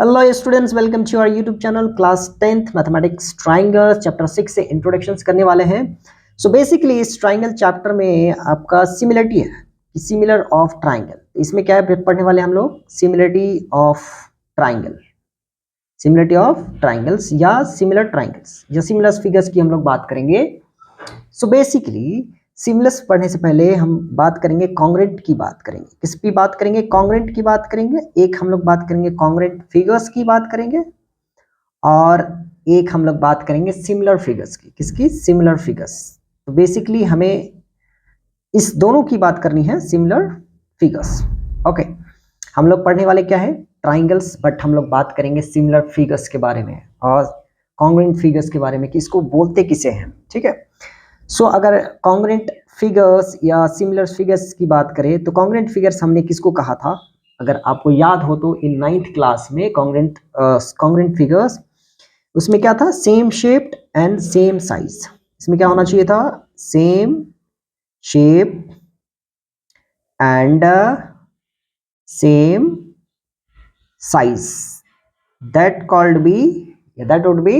Hello students, welcome to our YouTube channel. Class 10th mathematics triangle chapter 6 से introductions करने वाले हैं। So basically इस ट्राइंगल चैप्टर में आपका सिमिलरिटी है कि सिमिलर ऑफ ट्राइंगल। इसमें क्या है पढ़ने वाले हम लोग? Similarity of triangle, similarity of triangles या सिमिलर ट्राइंगल्स या सिमिलर फिगर्स की हम लोग बात करेंगे। सो बेसिकली सिमिलर्स पढ़ने से पहले हम बात करेंगे कॉन्ग्रेंट की बात करेंगे। किस की बात करेंगे? कॉन्ग्रेंट की बात करेंगे। एक हम लोग बात करेंगे कॉन्ग्रेंट फिगर्स की बात करेंगे और एक हम लोग बात करेंगे सिमिलर फिगर्स की। किसकी? Similar figures. तो बेसिकली हमें इस दोनों की बात करनी है, सिमिलर फिगर्स। ओके, हम लोग पढ़ने वाले क्या है? ट्राइंगल्स, बट हम लोग बात करेंगे सिमिलर फिगर्स के बारे में और कॉन्ग्रेंट फिगर्स के बारे में कि इसको बोलते किसे हैं। ठीक है। सो अगर कॉन्ग्रेंट फिगर्स या सिमिलर फिगर्स की बात करें तो कॉन्ग्रेंट फिगर्स हमने किसको कहा था? अगर आपको याद हो तो इन 9th क्लास में कॉन्ग्रेंट फिगर्स, उसमें क्या था? Same shaped and same size. इसमें क्या होना चाहिए था? Same shape and same size. That would be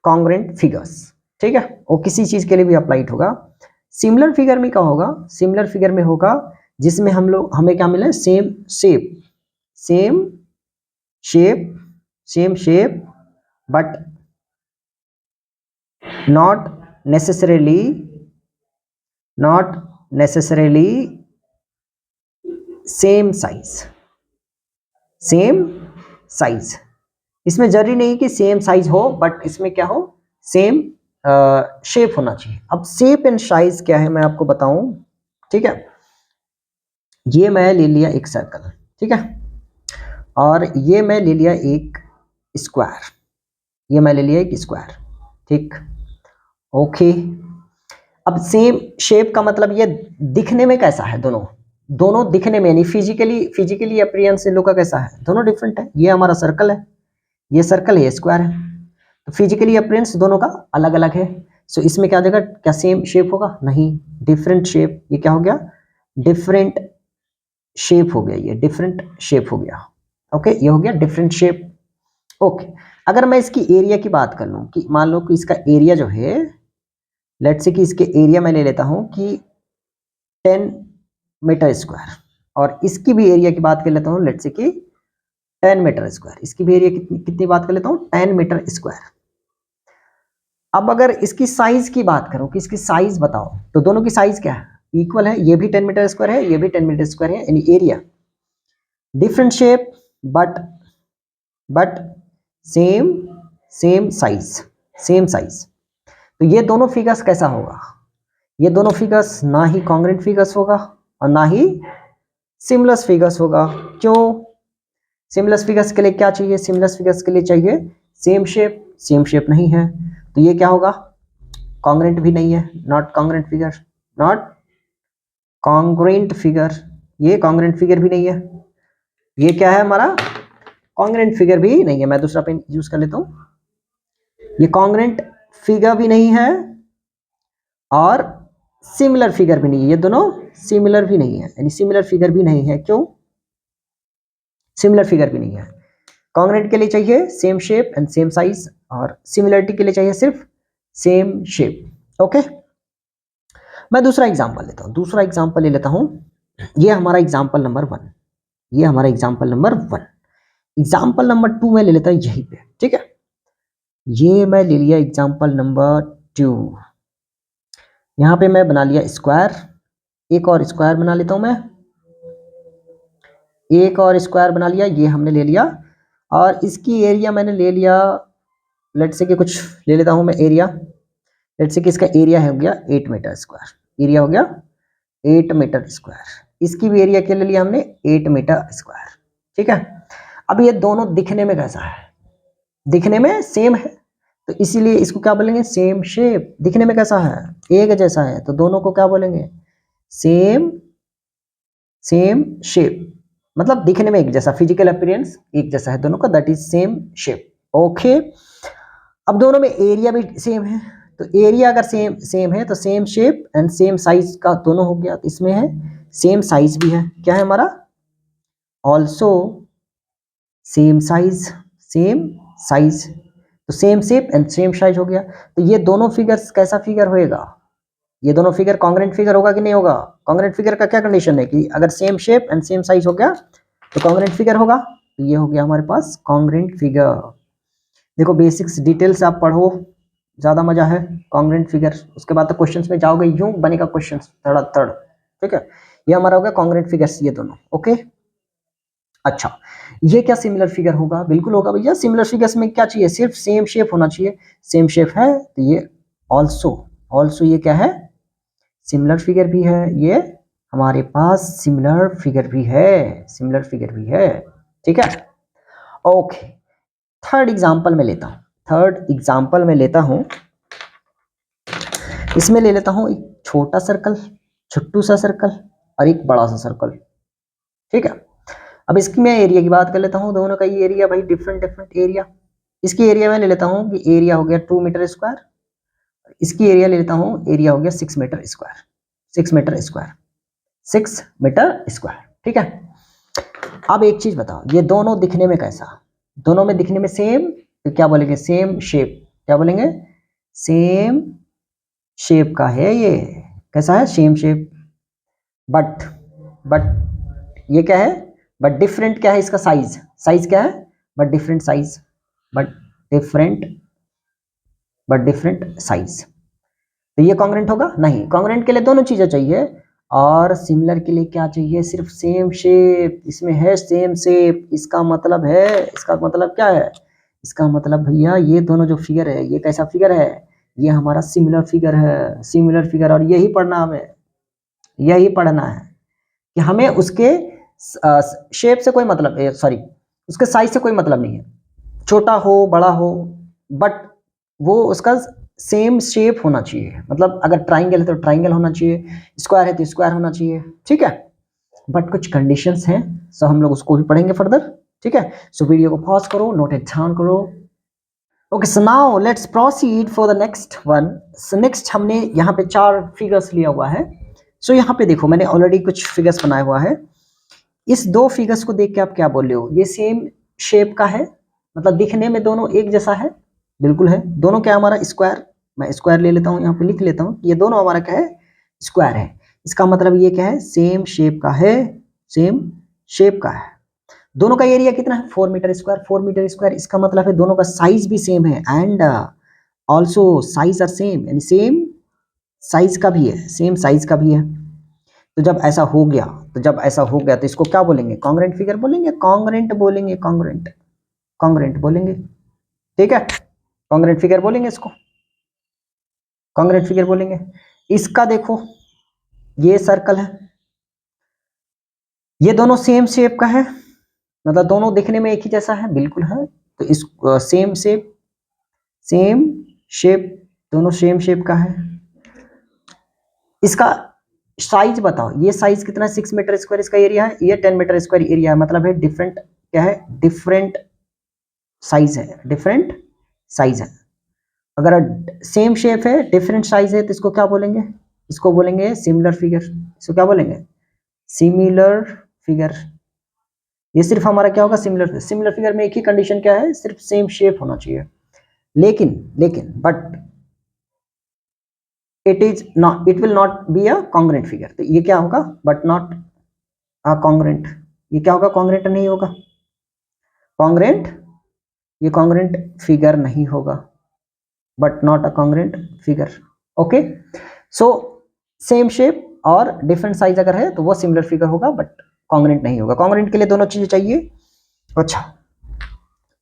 congruent figures. ठीक है, वो किसी चीज के लिए भी अप्लाइड होगा। सिमिलर फिगर में क्या होगा? सिमिलर फिगर में होगा जिसमें हमें क्या मिले? Same shape but not necessarily same size. इसमें जरूरी नहीं कि सेम साइज हो, बट इसमें क्या हो? सेम शेप होना चाहिए। अब शेप एंड साइज क्या है मैं आपको बताऊं। ठीक है, ये मैं ले लिया एक सर्कल, ठीक है, और ये मैं ले लिया एक स्क्वायर, ठीक। ओके, अब सेम शेप का मतलब ये दिखने में कैसा है? दोनों दिखने में यानी फिजिकली अपीयरेंस इन लोग का कैसा है? दोनों डिफरेंट है। ये हमारा सर्कल है, ये सर्कल है, ये स्क्वायर है, तो फिजिकली अपीयरेंस दोनों का अलग अलग है। सो इसमें क्या हो जाएगा? क्या सेम शेप होगा? नहीं, डिफरेंट शेप। ये क्या हो गया? डिफरेंट शेप हो गया, ये डिफरेंट शेप हो गया। ओके, ये हो गया डिफरेंट शेप। ओके, अगर मैं इसकी एरिया की बात कर लूं कि मान लो कि इसका एरिया जो है, लेट्स से कि इसके एरिया मैं ले लेता हूं कि 10 मीटर स्क्वायर, और इसकी भी एरिया की बात कर लेता हूं, लेट्स से कि 10 मीटर स्क्वायर। इसकी भी एरिया कितनी बात कर लेता हूं? 10 मीटर स्क्वायर। अब अगर इसकी साइज की बात करूं कि इसकी साइज बताओ, तो दोनों की साइज क्या है? इक्वल है। ये भी 10 मीटर स्क्वायर है, ये भी 10 मीटर स्क्वायर है, यानी area different shape but same size. तो ये दोनों फिगर्स कैसा होगा? ये दोनों फिगर्स ना ही कॉन्ग्रेंट फिगर्स होगा और ना ही सिमिलर फिगर्स होगा। क्यों? सिमिलर फिगर्स के लिए क्या चाहिए? सिमिलर फिगर्स के लिए चाहिए सेम शेप नहीं है, तो ये क्या होगा? कॉन्ग्रेंट भी नहीं है, नॉट कॉन्ग्रेंट फिगर। ये कॉन्ग्रेंट फिगर भी नहीं है। ये क्या है हमारा? कॉन्ग्रेंट फिगर भी नहीं है। मैं दूसरा पेन यूज कर लेता हूं। ये कॉन्ग्रेंट फिगर भी नहीं है और सिमिलर फिगर भी नहीं है। ये दोनों सिमिलर भी नहीं है, यानी सिमिलर फिगर भी नहीं है। क्यों सिमिलर फिगर भी नहीं है? कॉन्ग्रेंट के लिए चाहिए same shape and same size, और सिमिलरिटी के लिए चाहिए सिर्फ सेम शेप। ओके, मैं दूसरा एग्जांपल लेता हूं। ले लेता हूं। ये हमारा एग्जांपल नंबर 1, एग्जाम्पल नंबर 2 में ले लेता हूं यहीं पे। ठीक है, ये मैं ले लिया एग्जाम्पल नंबर 2। यहां पे मैं बना लिया स्क्वायर। एक और स्क्वायर बना लेता हूं मैं, ये हमने ले लिया, और इसकी एरिया मैंने ले लिया, लेट्स से कि कुछ ले लेता हूं मैं एरिया। लेट्स से कि इसका एरिया हो गया 8 मीटर स्क्वायर। एरिया हो गया 8 मीटर स्क्वायर। इसकी भी एरिया के ले लिया हमने 8 मीटर स्क्वायर। ठीक है, अब ये दोनों दिखने में कैसा है? दिखने में सेम है, तो इसीलिए इसको क्या बोलेंगे? Same shape. दिखने में कैसा है? एक जैसा है, तो दोनों को क्या बोलेंगे? Same shape. मतलब दिखने में एक जैसा, फिजिकल अपीयरेंस एक जैसा है दोनों का, that is same shape. Okay, अब दोनों में एरिया भी सेम है, तो एरिया अगर सेम है तो same shape and same size का दोनों हो गया। तो इसमें है सेम साइज भी है। क्या है हमारा? Also same size, same size, तो same shape and same size हो गया। तो ये दोनों फिगर्स कैसा फिगर होएगा, ये दोनों फिगर कॉन्ग्रेंट फिगर होगा कि नहीं होगा? कॉन्ग्रेंट फिगर का क्या कंडीशन है कि अगर same shape and same size हो गया तो कॉन्ग्रेंट फिगर होगा। तो ये हो गया हमारे पास कॉन्ग्रेंट फिगर। देखो बेसिक्स डिटेल्स आप पढ़ो, ज्यादा मजा है। कॉन्ग्रेंट फिगर, उसके बाद तो क्वेश्चंस में जाओगे, यूं बनेगा क्वेश्चन थर्ड, ठीक है। ये हमारा हो गया कॉन्ग्रेंट फिगर्स, ये दोनों, ओके। अच्छा, ये क्या सिमिलर फिगर होगा? बिल्कुल होगा भैया। सिमिलर फिगर्स में क्या चाहिए? सिर्फ सेम शेप होना चाहिए। सेम शेप है तो ये ऑल्सो ये क्या है? सिमिलर फिगर भी है। ये हमारे पास सिमिलर फिगर भी है, सिमिलर फिगर भी है, ठीक है। ओके, थर्ड एग्जांपल में लेता हूं, थर्ड एग्जांपल में लेता हूं। इसमें ले लेता हूं एक छोटा सर्कल, छोटू सा सर्कल, और एक बड़ा सा सर्कल, ठीक है। अब इसकी मैं एरिया की बात कर लेता हूँ। दोनों का ये एरिया भाई डिफरेंट डिफरेंट एरिया। इसकी एरिया मैं ले लेता हूँ कि एरिया हो गया 2 मीटर स्क्वायर, इसकी एरिया ले लेता हूँ, एरिया हो गया 6 metre square, 6 metre square, 6 metre square, ठीक है। अब एक चीज बताओ, ये दोनों दिखने में कैसा? दोनों में दिखने में सेम, तो क्या बोलेंगे? Same shape. क्या बोलेंगे? सेम शेप का है ये। कैसा है? Same shape. बट ये क्या है? बट डिफरेंट क्या है इसका? साइज। साइज क्या है? But different size, but different, but different size. तो ये कॉन्ग्रेंट होगा? नहीं। कॉन्ग्रेंट के लिए दोनों चीजें चाहिए, और सिमिलर के लिए क्या चाहिए? सिर्फ सेम शेप। इसमें है सेम शेप, इसका मतलब है, इसका मतलब क्या है? इसका मतलब भैया ये दोनों जो फिगर है, ये कैसा फिगर है? ये हमारा सिमिलर फिगर है, सिमिलर फिगर। और यही पढ़ना हमें, यही पढ़ना है कि हमें उसके शेप से कोई मतलब, सॉरी, उसके साइज से कोई मतलब नहीं है, छोटा हो बड़ा हो, बट वो उसका सेम शेप होना चाहिए। मतलब अगर ट्राइंगल है तो ट्राइंगल होना चाहिए, स्क्वायर है तो स्क्वायर होना चाहिए, ठीक है। बट कुछ कंडीशंस हैं, सो हम लोग उसको भी पढ़ेंगे फर्दर, ठीक है। सो वीडियो को पॉज करो, नोट इट डाउन करो। Okay, so now let's proceed for the next one. So next हमने यहाँ पे 4 फिगर्स लिया हुआ है। सो यहाँ पे देखो, मैंने ऑलरेडी कुछ फिगर्स बनाया हुआ है। इस 2 फिगर्स को देख के आप क्या बोल रहे हो? ये सेम शेप का है, मतलब दिखने में दोनों एक जैसा है। बिल्कुल है। दोनों क्या हमारा? स्क्वायर। मैं स्क्वायर ले लेता हूँ, यहाँ पे लिख लेता हूँ, ये दोनों हमारा क्या है? स्क्वायर है। इसका मतलब ये क्या है? सेम शेप का है, सेम शेप का है। दोनों का एरिया कितना है? 4 मीटर स्क्वायर, 4 मीटर स्क्वायर। इसका मतलब है दोनों का साइज भी सेम है, and also size are same, यानी सेम साइज का भी है, सेम साइज का भी है। तो जब ऐसा हो गया, तो जब ऐसा हो गया तो इसको क्या बोलेंगे? कॉन्ग्रेंट फिगर बोलेंगे, कॉन्ग्रेंट बोलेंगे, कॉन्ग्रेंट, कॉन्ग्रेंट बोलेंगे, ठीक है। कॉन्ग्रेंट फिगर बोलेंगे इसको, कॉन्ग्रेंट फिगर बोलेंगे। इसका देखो, ये सर्कल है, ये दोनों सेम शेप का है, मतलब दोनों दिखने में एक ही जैसा है, बिल्कुल है। तो इस सेम शेप, सेम शेप, दोनों सेम शेप का है। इसका साइज बताओ, ये साइज कितना? 6 मीटर स्क्वायर इसका एरिया है, ये 10 मीटर स्क्वायर एरिया है। मतलब है डिफरेंट, क्या है? डिफरेंट साइज है, डिफरेंट साइज है। अगर सेम शेप है, डिफरेंट साइज है, तो इसको क्या बोलेंगे? इसको बोलेंगे सिमिलर फिगर। इसको क्या बोलेंगे? Similar figure. ये सिर्फ हमारा क्या होगा? सिमिलर। सिमिलर फिगर में एक ही कंडीशन क्या है? सिर्फ सेम शेप होना चाहिए। लेकिन लेकिन but it is not, it will not be a congruent figure. तो ये क्या होगा? But not a congruent. ये क्या होगा? कॉन्ग्रेंट नहीं होगा, कॉन्ग्रेंट, ये कॉन्ग्रेंट फिगर नहीं होगा, but not a congruent figure, okay. So same shape और डिफरेंट साइज अगर है तो वो सिमिलर फिगर होगा, बट कॉन्ग्रेंट नहीं होगा। कॉन्ग्रेंट के लिए दोनों चीजें चाहिए। अच्छा,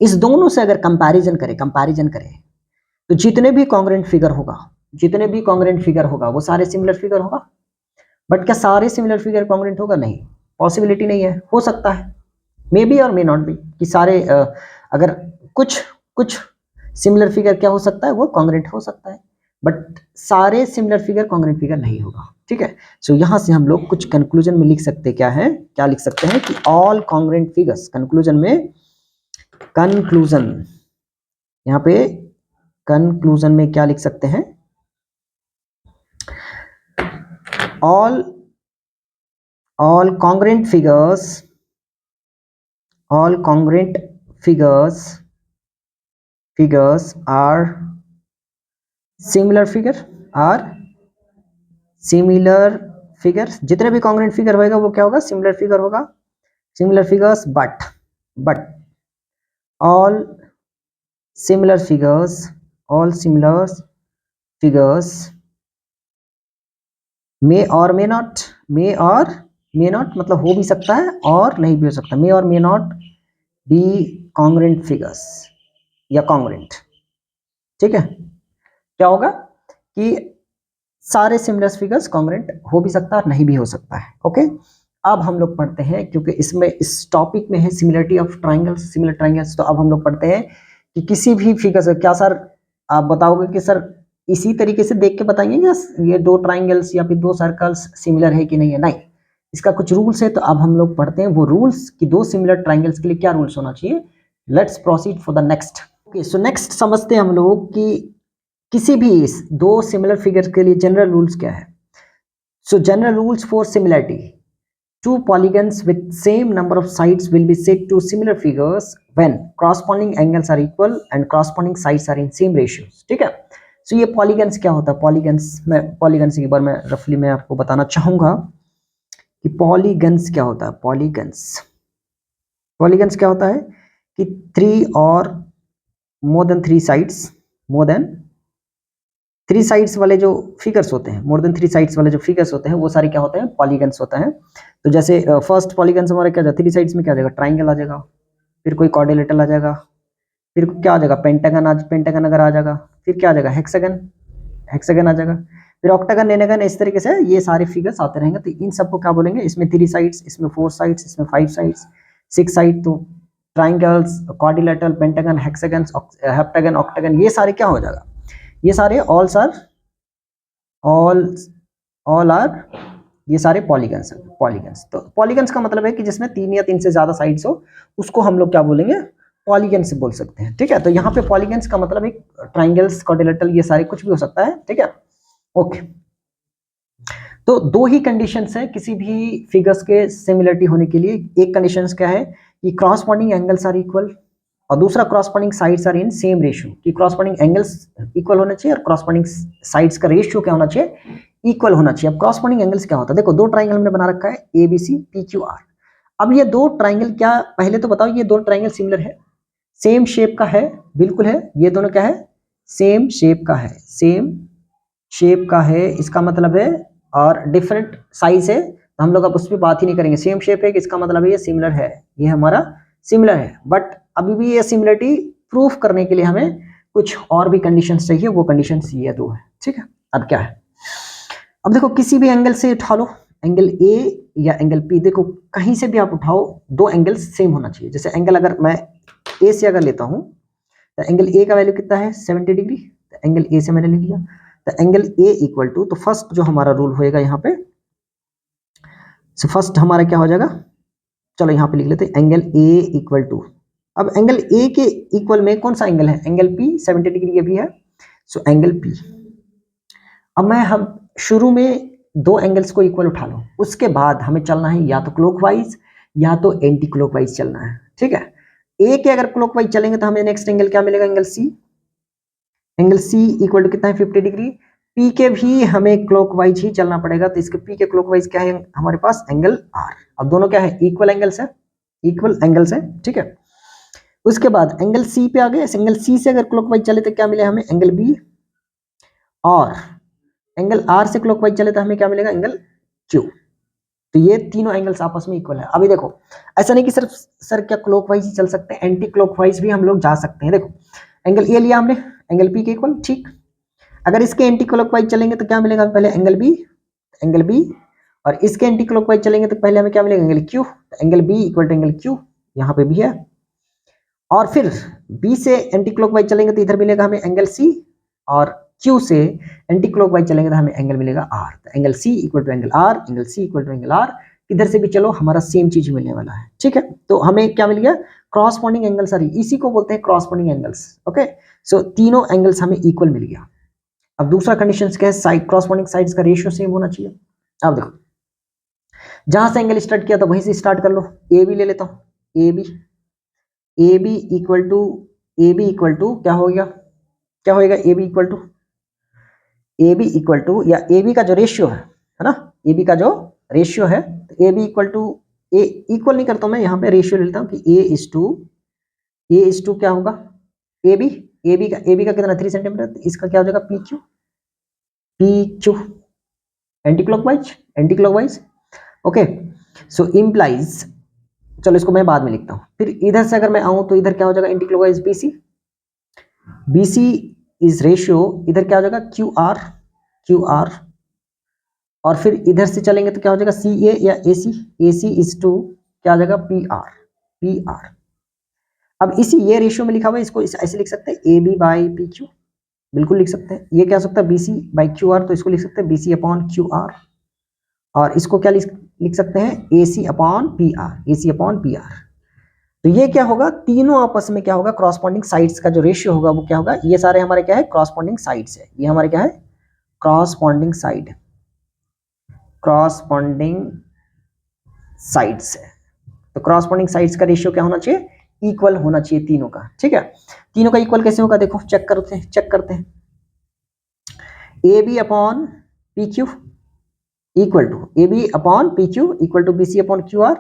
इस दोनों से अगर कंपैरिजन करें, कंपैरिजन करें, तो जितने भी कॉन्ग्रेंट फिगर होगा, जितने भी कॉन्ग्रेंट फिगर होगा वो सारे सिमिलर फिगर होगा। बट क्या सारे सिमिलर फिगर कॉन्ग्रेंट होगा? नहीं, पॉसिबिलिटी नहीं है। हो सकता है, मे बी और मे नॉट बी, कि सारे अगर कुछ कुछ सिमिलर फिगर क्या हो सकता है? वो कॉन्ग्रेंट हो सकता है, बट सारे सिमिलर फिगर कॉन्ग्रेंट फिगर नहीं होगा, ठीक है। सो यहां से हम लोग कुछ कंक्लूजन में लिख सकते, क्या है, क्या लिख सकते हैं कि ऑल कॉन्ग्रेंट फिगर्स, कंक्लूजन में, कंक्लूजन, यहां पे कंक्लूजन में क्या लिख सकते हैं? all congruent figures, all congruent figures are similar figures, जितने भी कॉन्ग्रुएंट फिगर होएगा वो क्या होगा, सिमिलर फिगर होगा, similar figures, but all similar figures may or may not मतलब हो भी सकता है और नहीं भी हो सकता, may or may not be congruent figures या congruent, ठीक है। क्या होगा कि सारे सिमिलर फिगर्स कॉन्ग्रुएंट हो भी सकता है और नहीं भी हो सकता है। ओके, अब हम लोग पढ़ते हैं, क्योंकि इसमें इस टॉपिक में है similarity of triangles, similar triangles, तो अब हम लोग पढ़ते हैं कि किसी भी फिगर से, क्या सर आप बताओगे कि सर इसी तरीके से देख के बताएंगे कि ये दो ट्राइंगल्स या फिर दो सर्कल्स सिमिलर है कि नहीं है, नहीं, इसका कुछ रूल्स है। तो अब हम लोग पढ़ते हैं वो रूल्स कि दो सिमिलर ट्राइंगल्स के लिए क्या रूल्स होना चाहिए। Let's proceed for the next. Okay, so next समझते हैं हम लोग कि किसी भी दो सिमिलर फिगर्स के लिए जनरल रूल्स क्या है। सो general rules for similarity, two polygons with same number of sides will be said to similar figures when corresponding angles are equal and corresponding sides are in same ratios, ठीक है। सो ये polygons क्या होता है, polygons एक बार मैं रफली मैं आपको बताना चाहूंगा कि पॉलीगन्स क्या होता है। पॉलीगन्स क्या होता है कि थ्री और मोर देन थ्री साइड्स वाले जो फिगर्स होते हैं, मोर देन थ्री साइड्स वाले जो फिगर्स होते हैं वो सारे क्या होते हैं, पॉलीगन्स होते हैं। तो जैसे फर्स्ट पॉलीगन्स हमारे क्या, थ्री साइड्स में क्या आ जाएगा, ट्राइंगल आ जाएगा, फिर कोई क्वाड्रिलेटरल आ जाएगा, फिर क्या आ जाएगा, पेंटागन अगर आ जाएगा, फिर क्या आ जाएगा, हेक्सागन आ जाएगा, फिर ऑक्टागन, नेनागन, इस तरीके से ये सारे फिगर्स आते रहेंगे। तो इन सबको क्या बोलेंगे, इसमें थ्री साइड्स, इसमें फोर साइड्स, इसमें फाइव साइड्स, सिक्स साइड, तो triangles, quadrilateral, pentagon, hexagon, heptagon, octagon, ये सारे क्या हो जाएगा, ये सारे ऑल आर ये सारे पॉलीगन्स। तो पॉलीगन्स का मतलब है कि जिसमें तीन या तीन से ज्यादा साइड्स हो, उसको हम लोग क्या बोलेंगे, पॉलीगन से बोल सकते हैं, ठीक है। तो यहाँ पे पॉलीगन्स का मतलब एक ट्राइंगल्स, क्वाड्रिलेटरल, ये सारे कुछ भी हो सकता है, ठीक है। ओके, तो दो ही कंडीशंस है किसी भी फिगर्स के सिमिलरिटी होने के लिए। एक कंडीशंस क्या है कि क्रॉसपॉन्डिंग एंगल्स आर इक्वल, और दूसरा corresponding sides are in same ratio, कि क्रॉसपॉन्डिंग एंगल्स इक्वल होना चाहिए और क्रॉसपॉन्डिंग साइड्स का रेशियो क्या होना चाहिए, इक्वल होना चाहिए। अब क्रॉसपॉन्डिंग एंगल्स क्या होता है, देखो दो ट्राइंगल हमने बना रखा है ABC PQR। अब ये दो ट्राइंगल क्या, पहले तो बताओ ये दो ट्राइंगल सिमिलर है, सेम शेप का है, बिल्कुल है, ये दोनों क्या है, सेम शेप का है, इसका मतलब है, और डिफरेंट साइज है, तो हम लोग अब उस पर बात ही नहीं करेंगे। सेम शेप है, इसका मतलब है ये सिमिलर है, ये हमारा सिमिलर है। बट अभी भी ये सिमिलरिटी प्रूफ करने के लिए हमें कुछ और भी कंडीशंस चाहिए, वो कंडीशंस ये दो है, ठीक है। अब क्या है, अब देखो किसी भी एंगल से उठा लो, एंगल A या एंगल P, देखो कहीं से भी आप उठाओ, दो एंगल सेम होना चाहिए। जैसे एंगल अगर मैं A से अगर लेता हूं, तो एंगल A का वैल्यू कितना है, 70 डिग्री, तो एंगल A से मैंने लिख लिया, तो एंगल A इक्वल टू, तो फर्स्ट जो हमारा रूल होएगा यहाँ पे, सो फर्स्ट हमारा क्या हो जाएगा, चलो यहाँ पे लिख लेते हैं एंगल A इक्वल टू, अब एंगल A के इक्वल में कौन सा एंगल है, एंगल P, 70 डिग्री ये भी है, सो एंगल P। अब हम शुरू में दो एंगल्स को इक्वल उठा लो, उसके बाद हमें चलना है या तो क्लॉकवाइज या तो एंटी क्लॉकवाइज चलना है, ठीक है। ए के अगर क्लॉकवाइज चलेंगे तो हमें नेक्स्ट एंगल क्या मिलेगा, एंगल सी इक्वल टू कितना है, 50 डिग्री। पी के भी हमें क्लॉकवाइज ही चलना पड़ेगा, तो इसके पी के क्लॉकवाइज क्या है हमारे पास, एंगल आर। अब दोनों क्या है, इक्वल एंगल्स है, ठीक है। उसके बाद एंगल सी पे आ गए, एंगल सी से अगर क्लॉकवाइज चले तो क्या मिले हमें, एंगल बी, और एंगल आर से क्लॉकवाइज चले तो हमें क्या मिलेगा, एंगल क्यू। तो ये तीनों एंगल्स आपस में इक्वल है। अभी देखो ऐसा नहीं कि सिर्फ सर क्या क्लॉकवाइज ही चल सकते हैं, एंटी क्लॉकवाइज भी हम लोग जा सकते हैं। देखो एंगल ए लिया हमने, एंगल पी के इक्वल, ठीक। अगर इसके एंटी क्लॉकवाइज चलेंगे तो क्या मिलेगा, पहले एंगल बी, और इसके एंटी क्लॉकवाइज चलेंगे तो पहले हमें क्या मिलेगा, angle Q. Angle B equal to angle Q, यहाँ पे भी है। और फिर बी से एंटी क्लॉकवाइज चलेंगे तो इधर मिलेगा हमें एंगल सी, और क्यू से एंटी क्लॉकवाइज चलेंगे तो हमें एंगल मिलेगा आर। तो angle C equal to angle R, angle C equal to angle R, इधर से भी चलो हमारा सेम चीज मिलने वाला है, ठीक है। तो हमें क्या मिल गया, क्रॉसपॉन्डिंग एंगल्स, इसी को बोलते हैं क्रॉसपॉन्डिंग एंगल्स। ओके, सो तीनों एंगल्स हमें इक्वल मिल गया। अब दूसरा कंडीशन क्या है, साइड क्रॉसपॉन्डिंग साइड्स का रेशियो सेम होना चाहिए। अब देखो जहां से एंगल स्टार्ट किया था वहीं से स्टार्ट कर लो, ए बी ले लेता हूं, A B, A B equal to क्या हो गया, क्या होएगा, ए बी इक्वल टू या ए बी का जो रेशियो है ना, ए बी का जो रेशियो है, तो A B equal to, A equal नहीं करता हूं मैं, यहाँ पे रेशियो लेता हूँ कि ए इज टू क्या होगा, ए बी का कितना 3 सेंटीमीटर, इसका क्या हो जाएगा P Q anti clockwise. Okay, so implies, चलो इसको मैं बाद में लिखता हूँ। फिर इधर से अगर मैं आऊं तो इधर क्या हो जाएगा anticlockwise B C is ratio, इधर क्या हो जाएगा क्यू आर, और फिर इधर से चलेंगे तो क्या हो जाएगा सी ए या ए सी इज टू क्या हो जाएगा पी आर। अब इसी ये रेशियो में लिखा हुआ है, इसको ऐसे लिख सकते हैं A B by P Q, बिल्कुल लिख सकते हैं। ये क्या हो सकता है B C by Q R, तो इसको लिख सकते हैं B C upon Q R, और इसको क्या लिख सकते हैं A C upon P R. तो ये क्या होगा, तीनों आपस में क्या होगा, क्रॉसपॉन्डिंग साइड्स का जो रेशियो होगा वो क्या होगा, ये सारे हमारे क्या है क्रॉसपॉन्डिंग साइड्स है, ये हमारे क्या है क्रॉसपॉन्डिंग साइड्स है। तो क्रॉसपॉन्डिंग साइड्स का रेशियो क्या होना चाहिए, इक्वल होना चाहिए तीनों का, ठीक है। तीनों का इक्वल कैसे होगा, देखो चेक करते हैं। A B upon P Q equal to A B upon P Q equal to B C upon Q R,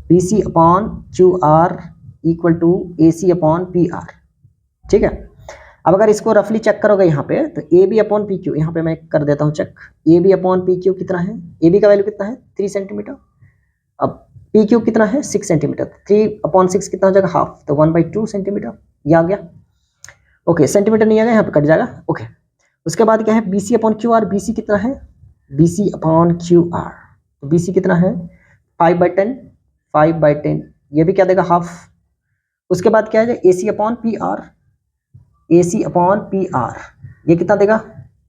B C upon Q R equal to A C upon P R, ठीक है। अब अगर इसको रफली check करोगे यहाँ पे, तो A B upon P Q, यहाँ पे मैं कर देता हूँ check, A B upon P Q कितना है, ए बी का वैल्यू कितना है 3 सेंटीमीटर, अब पी क्यू कितना है 6 सेंटीमीटर, 3/6 कितना हो जाएगा हाफ, तो 1/2 सेंटीमीटर, ये आ गया। ओके, सेंटीमीटर नहीं आ गया, यहाँ पे कट जाएगा। ओके, उसके बाद क्या है B C upon Q R, B C कितना है, B C upon Q R, तो बी सी कितना है 5/10, ये भी क्या देगा हाफ। उसके बाद क्या है ए सी अपॉन पी आर, ये कितना देगा,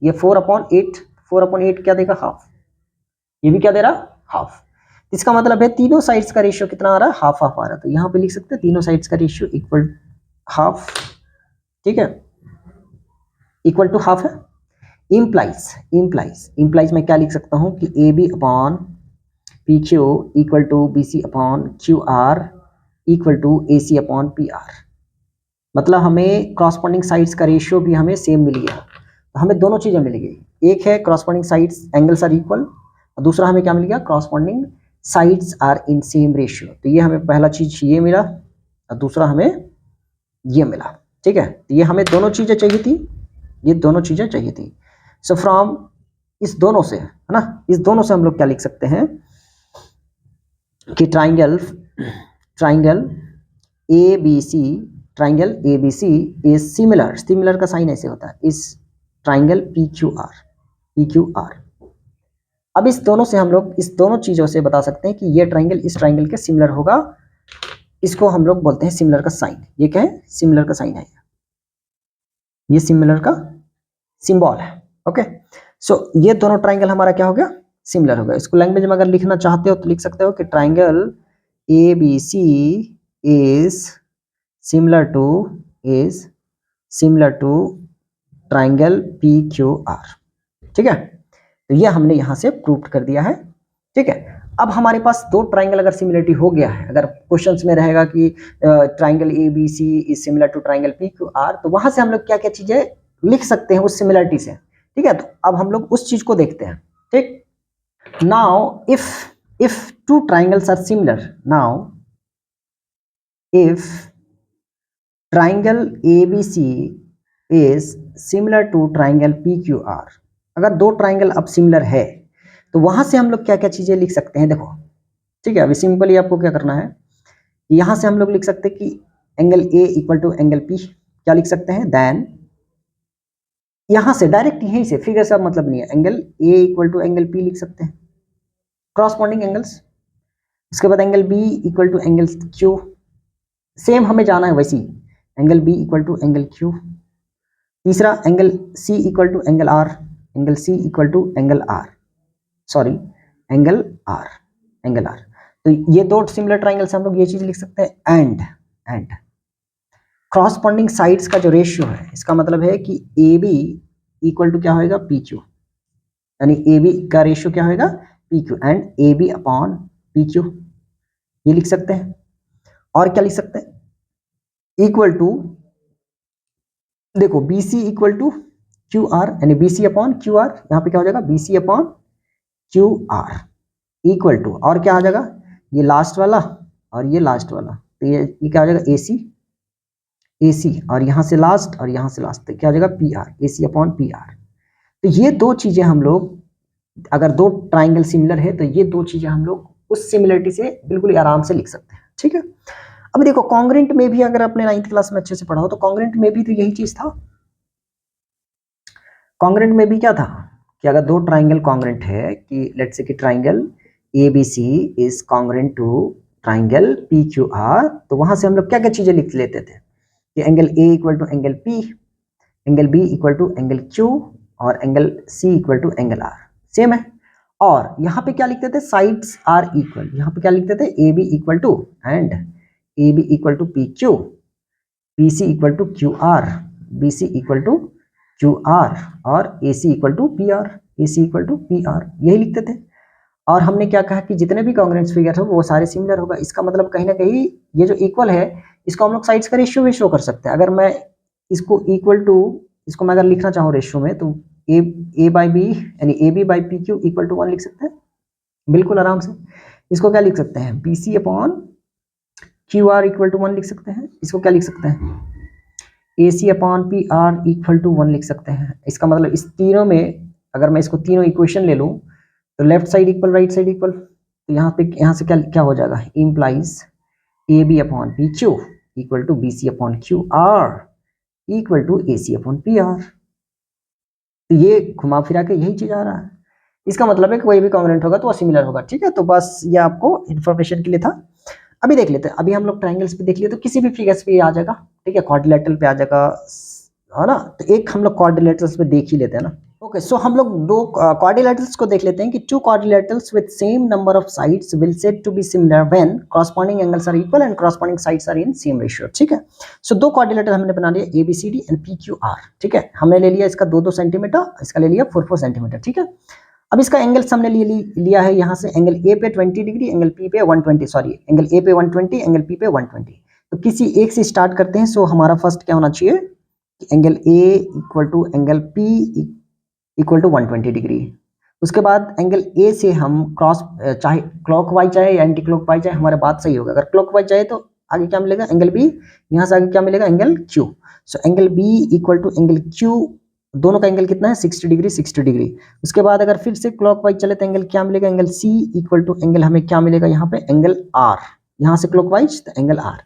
ये 4/8 क्या देगा हाफ, ये भी क्या दे रहा हाफ। इसका मतलब है तीनों साइड्स का रेशियो कितना आ रहा है, हाफ आ रहा है। तो यहाँ पे लिख सकते हैं तीनों साइड्स का रेशियो इक्वल हाफ, ठीक है, इक्वल टू हाफ है। इम्प्लाइज मैं क्या लिख सकता हूँ कि A B upon P Q equal to B C upon Q R equal to A C upon P R. मतलब हमें क्रॉसपॉन्डिंग साइड्स का रेशियो भी हमें सेम मिल गया, तो हमें दोनों चीजें मिल गई, एक है corresponding sides angles are equal, और दूसरा हमें क्या मिल गया corresponding sides are in same ratio. तो ये हमें पहला चीज ये मिला और दूसरा हमें ये मिला, ठीक है। तो ये हमें दोनों चीजें चाहिए थी, सो फ्रॉम इस दोनों से है ना, इस दोनों से हम लोग क्या लिख सकते हैं कि triangle A B C is similar का साइन ऐसे होता है, इस ट्राइंगल पी क्यू आर। अब इस दोनों से हम लोग इस दोनों चीजों से बता सकते हैं कि ये ट्राइंगल इस ट्राइंगल के सिमिलर होगा, इसको हम लोग बोलते हैं सिमिलर का साइन। ये क्या है, सिमिलर का साइन है, ये सिमिलर का सिंबल है। ओके, सो ये दोनों ट्राइंगल हमारा क्या हो गया, सिमिलर हो गया। इसको लैंग्वेज में अगर लिखना चाहते हो तो लिख सकते हो कि triangle A B C is similar to triangle P Q R, ठीक है। तो ये हमने यहां से प्रूव कर दिया है, ठीक है। अब हमारे पास दो ट्राइंगल अगर सिमिलरिटी हो गया है, अगर क्वेश्चंस में रहेगा कि triangle A B C is similar to triangle P Q R, तो वहां से हम लोग क्या क्या चीजें लिख सकते हैं उस सिमिलरिटी से, ठीक है। तो अब हम लोग उस चीज को देखते हैं, ठीक। Now if two triangles are similar, now if triangle A B C is similar to triangle P Q R, अगर दो ट्राइंगल अब सिमिलर है तो वहां से हम लोग क्या क्या चीजें लिख सकते हैं, देखो, ठीक है। अभी सिंपली आपको क्या करना है, यहां से हम लोग लिख सकते हैं कि angle A equal to angle P, क्या लिख सकते हैं, देन यहां से डायरेक्ट यहीं से फिगर से मतलब नहीं है, angle A equal to angle P लिख सकते हैं, क्रॉसपॉन्डिंग एंगल्स। उसके बाद angle B equal to angle Q, same हमें जाना है वैसी, angle B equal to angle Q. तीसरा angle C equal to angle R, angle C equal to angle R, sorry angle R. तो ये दो सिमिलर ट्राइंगल से हम लोग ये चीज लिख सकते हैं, एंड क्रॉसपॉन्डिंग साइड्स का जो रेशियो है, इसका मतलब है कि ए बी इक्वल टू क्या होगा पी क्यू, यानी ए बी का रेशियो क्या होगा P Q, and A B upon P Q, ये लिख सकते हैं। और क्या लिख सकते हैं, इक्वल टू, देखो BC equal to Q R, यानी BC अपॉन क्यू आर, यहाँ पे क्या हो जाएगा BC upon Q R equal to, और क्या आ जाएगा ये लास्ट वाला और ये लास्ट वाला, तो ये क्या हो जाएगा AC, और यहाँ से लास्ट और यहाँ से लास्ट, तो क्या हो जाएगा PR, AC अपॉन PR। तो ये दो चीजें हम लोग, अगर दो ट्राइंगल सिमिलर है तो ये दो चीजें हम लोग उस सिमिलरिटी से बिल्कुल ही आराम से लिख सकते हैं, ठीक है। अब देखो कॉन्ग्रेंट में भी अगर अपने 9th क्लास में अच्छे से पढ़ा हो तो कॉन्ग्रेंट में भी तो यही चीज था। कॉन्ग्रेंट में भी क्या था कि अगर दो ट्राइंगल कॉन्ग्रेंट है, कि लेट्स से कि triangle ABC is congruent to triangle PQR, तो वहां से हम लोग क्या क्या चीजें लिख लेते थे कि angle A equal to angle P, angle B equal to angle Q, और angle C equal to angle R, same है। और यहाँ पे क्या लिखते थे, साइड्स आर इक्वल, यहाँ पे क्या लिखते थे AB equal to and AB equal to PQ, BC equal to QR, BC equal to QR, और AC equal to PR, AC equal to PR, यही लिखते थे। और हमने क्या कहा कि जितने भी कॉन्ग्रुएंस फिगर हो वो सारे सिमिलर होगा, इसका मतलब कहीं ना कहीं ये जो इक्वल है इसको हम लोग साइड्स का रेशियो भी शो कर सकते हैं। अगर मैं इसको इक्वल टू, इसको मैं अगर लिखना चाहूँ रेशियो में, तो A बाई बी यानी AB by PQ equal to 1 लिख सकते हैं बिल्कुल आराम से। इसको क्या लिख सकते हैं, BC upon QR equal to 1 लिख सकते हैं। इसको क्या लिख सकते हैं, AC upon PR equal to 1 लिख सकते हैं। इसका मतलब इस तीनों में अगर मैं इसको तीनों इक्वेशन ले लूँ तो left side equal right side equal, तो यहाँ से क्या क्या हो जाएगा, implies AB upon PQ equal to BC upon QR equal to AC upon PR। तो ये घुमा फिरा के यही चीज आ रहा है। इसका मतलब है कि कोई भी कॉन्ग्रुएंट होगा तो वो सिमिलर होगा, ठीक है। तो बस ये आपको इन्फॉर्मेशन के लिए था। अभी देख लेते हैं, अभी हम लोग ट्राइंगल्स पे देख लिए तो किसी भी फिगर्स पे आ जाएगा, ठीक है, क्वाड्रिलेटरल पे आ जाएगा, है ना। तो एक हम लोग क्वाड्रिलेटरल्स पे देख ही लेते हैं ना। ओके, सो हम लोग दो क्वाड्रिलेटरल्स को देख लेते हैं कि two quadrilaterals with same number of sides will said to be similar when corresponding angles are equal and corresponding sides are in same ratio, ठीक है। सो दो क्वाड्रिलेटर हमने बना लिया ABCD एंड PQR, ठीक है। हमने ले लिया इसका 2-2 सेंटीमीटर, इसका ले लिया 4-4 सेंटीमीटर, ठीक है। अब इसका एंगल्स हमने लिया है यहाँ से, एंगल A पे 20 डिग्री, एंगल P पे 120, सॉरी एंगल A पे 120, एंगल P पे 120। तो किसी एक से स्टार्ट करते हैं। सो हमारा फर्स्ट क्या होना चाहिए, angle A equal to angle P equal to 120 degree. उसके बाद एंगल A से हम क्रॉस, चाहे क्लॉकवाइज चाहे या एंटी क्लॉकवाइज चाहे, हमारे बात सही होगा। अगर क्लॉकवाइज चाहे तो आगे क्या मिलेगा, एंगल B, यहाँ से आगे क्या मिलेगा, angle Q। So angle B equal to angle Q, दोनों का एंगल कितना है, 60 डिग्री 60 डिग्री। उसके बाद अगर फिर से क्लॉकवाइज चले तो एंगल क्या मिलेगा, angle C equal to angle हमें क्या मिलेगा यहाँ पे, एंगल R। यहाँ से क्लॉकवाइज तो एंगल R,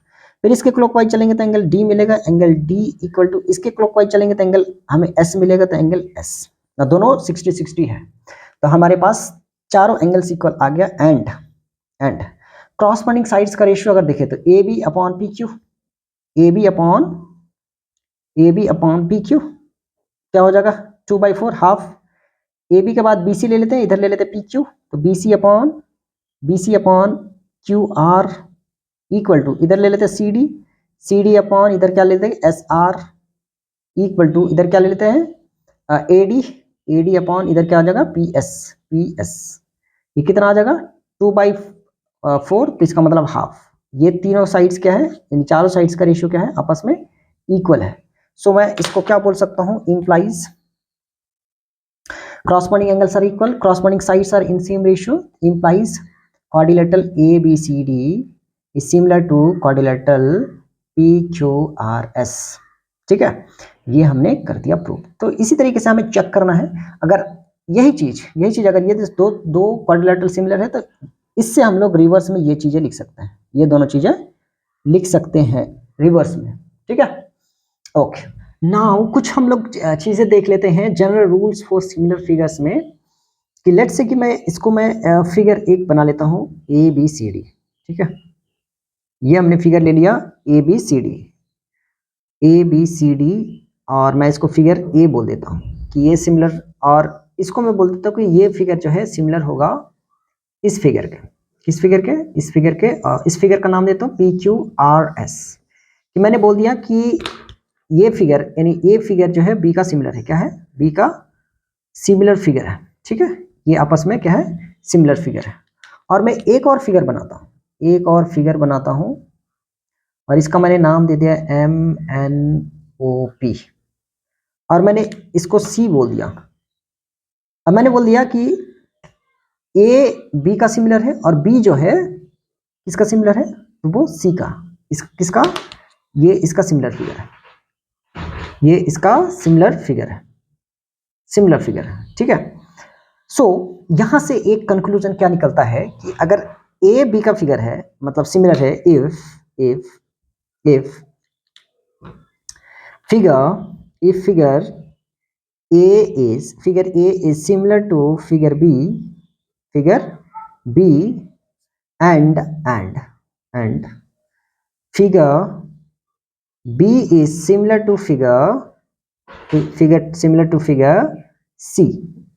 फिर इसके क्लॉकवाइज चलेंगे तो एंगल D मिलेगा, एंगल D इक्वल टू इसके क्लॉकवाइज चलेंगे तो एंगल हमें S मिलेगा, तो एंगल S, दोनों 60-60 है। तो हमारे पास चारों एंगल्स इक्वल आ गया। एंड क्रॉसपॉन्डिंग साइड्स का रेशियो अगर देखें तो AB upon PQ, AB upon PQ क्या हो जाएगा, 2/4 हाफ। AB के बाद BC ले लेते हैं, इधर ले लेते हैं PQ, तो BC अपॉन QR इक्वल टू इधर ले लेते हैं CD अपॉन इधर क्या लेते हैं SR इक्वल टू इधर क्या ले लेते हैं AD अपॉन इधर क्या आ जाएगा PS। ये कितना आ जाएगा 2/4, तो इसका मतलब हाफ। ये तीनों साइड्स क्या है, इन चारों साइड्स का रेशियो क्या है, आपस में इक्वल है। सो मैं इसको क्या बोल सकता हूँ, implies corresponding angles are equal, corresponding sides are in same ratio, implies quadrilateral ABCD is similar to quadrilateral PQRS, ठीक है। ये हमने कर दिया प्रूव। तो इसी तरीके से हमें चेक करना है, अगर यही चीज अगर ये दो क्वाड्रिलेटरल सिमिलर है तो इससे हम लोग रिवर्स में ये चीजें लिख सकते हैं, ये दोनों चीजें लिख सकते हैं रिवर्स में, ठीक है। ओके, नाउ कुछ हम लोग चीजें देख लेते हैं general rules for similar figures में, कि लेट्स से कि मैं इसको फिगर एक बना लेता हूँ ABCD, ठीक है। ये हमने फिगर ले लिया ABCD, और मैं इसको फिगर A बोल देता हूँ कि ये सिमिलर, और इसको मैं बोल देता हूँ कि ये फिगर जो है सिमिलर होगा इस फिगर के, किस फिगर के, इस फिगर का नाम देता हूँ PQRS। कि मैंने बोल दिया कि ये फिगर यानी ये फिगर जो है B का सिमिलर है, क्या है, B का सिमिलर फिगर है, ठीक है। ये आपस में क्या है, सिमिलर फिगर है। और मैं एक और फिगर बनाता हूँ और इसका मैंने नाम दे दिया MNOP और मैंने इसको C बोल दिया। अब मैंने बोल दिया कि A B का सिमिलर है और B जो है किसका सिमिलर है, तो वो C का। किसका, ये इसका सिमिलर फिगर है, ये इसका सिमिलर फिगर है, सिमिलर फिगर है, ठीक है। सो यहां से एक कंक्लूजन क्या निकलता है कि अगर A B का फिगर है मतलब सिमिलर है, if figure A is similar to figure B and figure B is similar to figure C।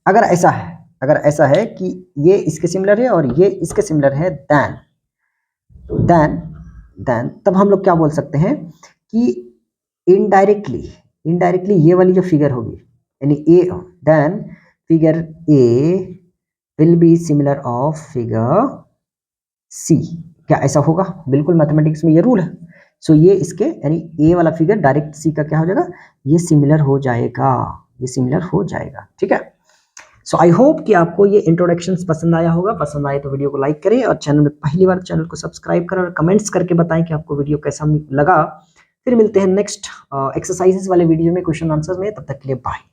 अगर ऐसा है कि ये इसके सिमिलर है और ये इसके सिमिलर है, देन तब हम लोग क्या बोल सकते हैं कि इनडायरेक्टली ये वाली जो फिगर होगी यानी A, then figure A will be similar of figure C. क्या ऐसा होगा? बिल्कुल, मैथमेटिक्स में ये रूल है। सो ये इसके यानी ए वाला फिगर डायरेक्ट सी का क्या हो जाएगा, ये सिमिलर हो जाएगा, ठीक है। सो आई होप कि आपको ये इंट्रोडक्शंस पसंद आया होगा। पसंद आए तो वीडियो को लाइक करें और चैनल में पहली बार चैनल को सब्सक्राइब करें और कमेंट्स करके बताएं कि आपको वीडियो कैसा लगा। फिर मिलते हैं नेक्स्ट एक्सरसाइजेस वाले वीडियो में, क्वेश्चन आंसर में। तब तक के लिए बाय।